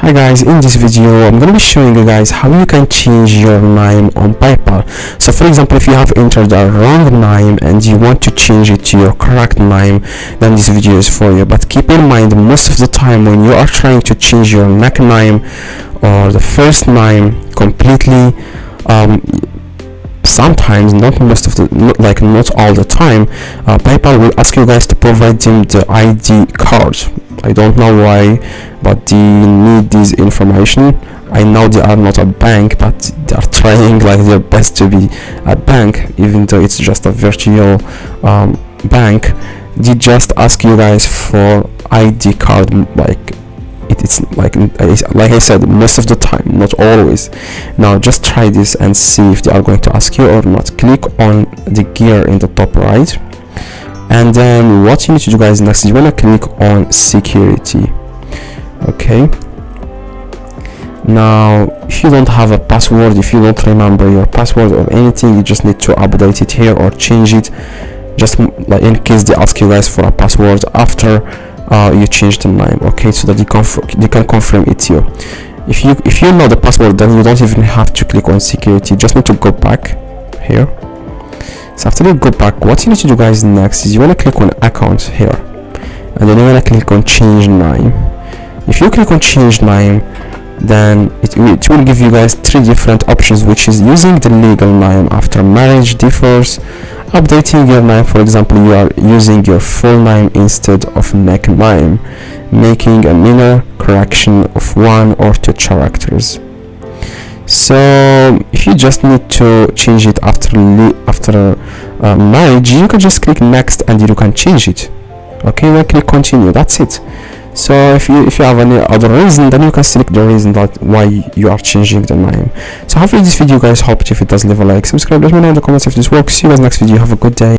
Hi guys, in this video I'm going to be showing you guys how you can change your name on PayPal. So for example, if you have entered a wrong name and you want to change it to your correct name, then this video is for you. But keep in mind, most of the time when you are trying to change your nickname or the first name completely, sometimes, not most of the, not all the time, PayPal will ask you guys to provide them the ID card. I don't know why, but they need this information. I know they are not a bank, but they are trying like their best to be a bank, even though it's just a virtual bank. They just ask you guys for ID card, it's like I said, most of the time, not always. Now just try this and see if they are going to ask you or not. Click on the gear in the top right, and then what you need to do guys next is you want to click on security. Okay, now if you don't have a password, if you don't remember your password or anything, you just need to update it here or change it, just like in case they ask you guys for a password after you change the name. Okay, so that they can confirm it to you. If you know the password, then you don't even have to click on security. You just need to go back here. So after you go back, what you need to do guys next is you want to click on account here, and then you want to click on change name. If you click on change name, then it will give you guys three different options, which is using the legal name after marriage, divorce, updating your name. For example, you are using your full name instead of nickname, making a minor correction of 1 or 2 characters. So if you just need to change it after marriage, you can just click next and you can change it. Okay, then click continue. That's it. So if you have any other reason, then you can select the reason that why you are changing the name. So hopefully this video guys helped. If it does, leave a like, subscribe, let me know in the comments if this works. See you guys next video. Have a good day.